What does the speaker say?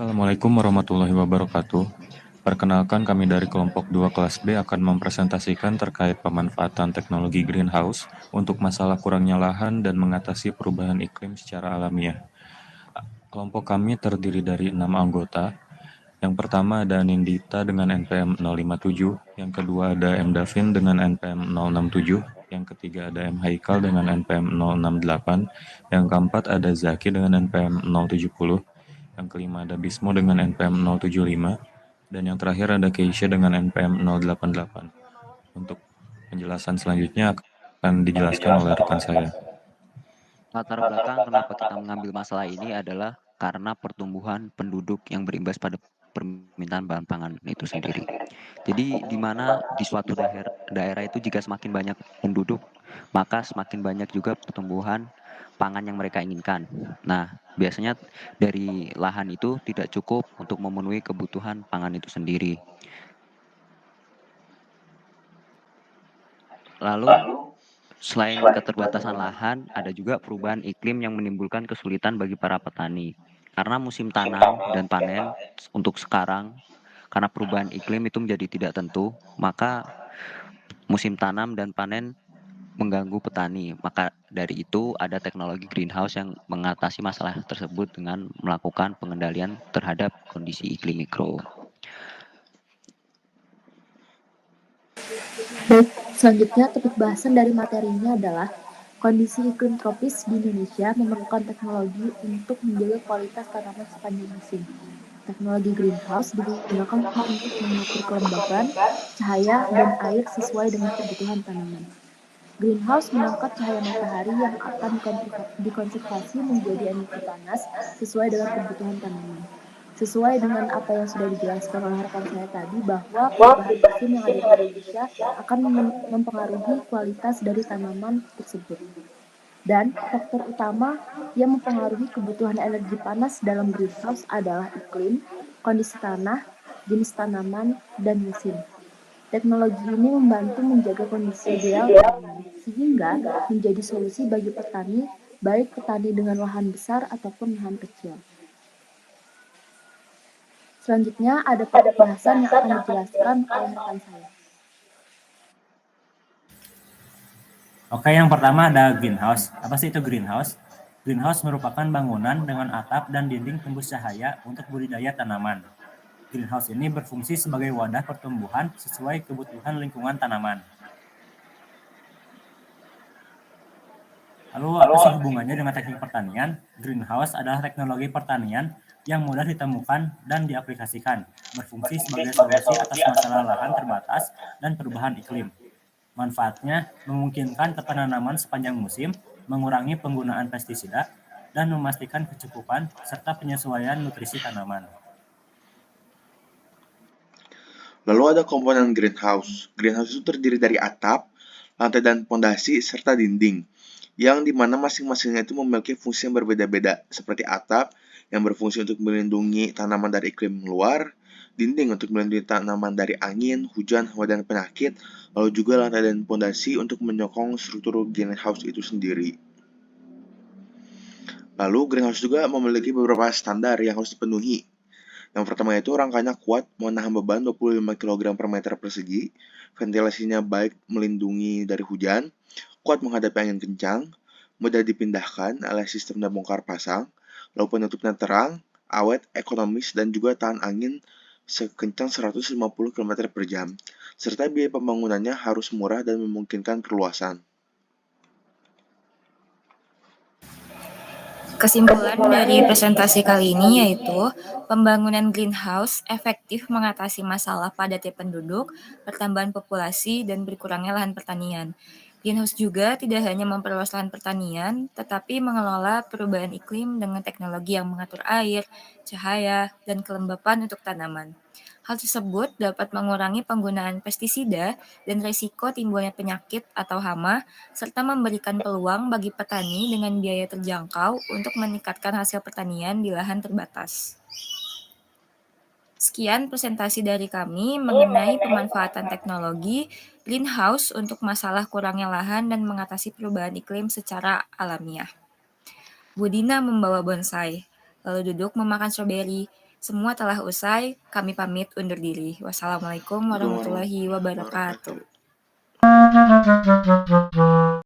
Assalamualaikum warahmatullahi wabarakatuh. Perkenalkan kami dari kelompok 2 kelas B akan mempresentasikan terkait pemanfaatan teknologi greenhouse untuk masalah kurangnya lahan dan mengatasi perubahan iklim secara alamiah. Kelompok kami terdiri dari 6 anggota. Yang pertama ada Nindita dengan NPM 057, yang kedua ada M. Davin dengan NPM 067, yang ketiga ada M. Haikal dengan NPM 068, yang keempat ada Zaki dengan NPM 070, yang kelima ada Bismo dengan NPM 075, dan yang terakhir ada Keisha dengan NPM 088. Untuk penjelasan selanjutnya akan dijelaskan oleh rekan saya. Latar belakang kenapa kita mengambil masalah ini adalah karena pertumbuhan penduduk yang berimbas pada permintaan bahan pangan itu sendiri. Jadi di mana di suatu daerah itu jika semakin banyak penduduk, maka semakin banyak juga pertumbuhan pangan yang mereka inginkan. Nah, biasanya dari lahan itu tidak cukup untuk memenuhi kebutuhan pangan itu sendiri. Lalu selain keterbatasan lahan, ada juga perubahan iklim yang menimbulkan kesulitan bagi para petani. Karena musim tanam dan panen untuk sekarang, karena perubahan iklim itu menjadi tidak tentu, maka musim tanam dan panen mengganggu petani. Maka dari itu ada teknologi greenhouse yang mengatasi masalah tersebut dengan melakukan pengendalian terhadap kondisi iklim mikro. Baik, selanjutnya topik bahasan dari materinya adalah kondisi iklim tropis di Indonesia memerlukan teknologi untuk menjaga kualitas tanaman sepanjang musim. Teknologi greenhouse digunakan untuk mengatur kelembapan, cahaya, dan air sesuai dengan kebutuhan tanaman. Greenhouse menangkap cahaya matahari yang akan dikonservasi menjadi emisi panas sesuai dengan kebutuhan tanaman. Sesuai dengan apa yang sudah dijelaskan oleh rekan saya tadi, bahwa perubahan iklim yang ada di Indonesia akan mempengaruhi kualitas dari tanaman tersebut. Dan faktor utama yang mempengaruhi kebutuhan energi panas dalam greenhouse adalah iklim, kondisi tanah, jenis tanaman, dan musim. Teknologi ini membantu menjaga kondisi ideal tanaman, sehingga menjadi solusi bagi petani, baik petani dengan lahan besar ataupun lahan kecil. Selanjutnya ada pembahasan yang akan dijelaskan oleh rekan saya. Oke, yang pertama ada greenhouse. Apa sih itu greenhouse? Greenhouse merupakan bangunan dengan atap dan dinding tembus cahaya untuk budidaya tanaman. Greenhouse ini berfungsi sebagai wadah pertumbuhan sesuai kebutuhan lingkungan tanaman. Lalu apa sih hubungannya dengan teknik pertanian? Greenhouse adalah teknologi pertanian yang mudah ditemukan dan diaplikasikan, berfungsi sebagai solusi atas masalah lahan terbatas dan perubahan iklim. Manfaatnya memungkinkan penanaman sepanjang musim, mengurangi penggunaan pestisida, dan memastikan kecukupan serta penyesuaian nutrisi tanaman. Lalu ada komponen greenhouse. Greenhouse itu terdiri dari atap, lantai dan pondasi, serta dinding, yang dimana masing-masingnya itu memiliki fungsi yang berbeda-beda, seperti atap yang berfungsi untuk melindungi tanaman dari iklim luar, dinding untuk melindungi tanaman dari angin, hujan, hawa, dan penyakit, lalu juga lantai dan pondasi untuk menyokong struktur greenhouse itu sendiri. Lalu greenhouse juga memiliki beberapa standar yang harus dipenuhi. Yang pertama itu rangkanya kuat, menahan beban 25 kg per meter persegi, ventilasinya baik melindungi dari hujan, kuat menghadapi angin kencang, mudah dipindahkan alias sistem bongkar pasang, lalu penutupnya terang, awet, ekonomis, dan juga tahan angin sekencang 150 km per jam, serta biaya pembangunannya harus murah dan memungkinkan perluasan. Kesimpulan dari presentasi kali ini yaitu pembangunan greenhouse efektif mengatasi masalah padatnya penduduk, pertambahan populasi, dan berkurangnya lahan pertanian. Greenhouse juga tidak hanya memperluas lahan pertanian, tetapi mengelola perubahan iklim dengan teknologi yang mengatur air, cahaya, dan kelembapan untuk tanaman. Hal tersebut dapat mengurangi penggunaan pestisida dan risiko timbulnya penyakit atau hama, serta memberikan peluang bagi petani dengan biaya terjangkau untuk meningkatkan hasil pertanian di lahan terbatas. Sekian presentasi dari kami mengenai pemanfaatan teknologi greenhouse untuk masalah kurangnya lahan dan mengatasi perubahan iklim secara alamiah. Bu Dina membawa bonsai, lalu duduk memakan stroberi. Semua telah usai, kami pamit undur diri. Wassalamualaikum warahmatullahi wabarakatuh.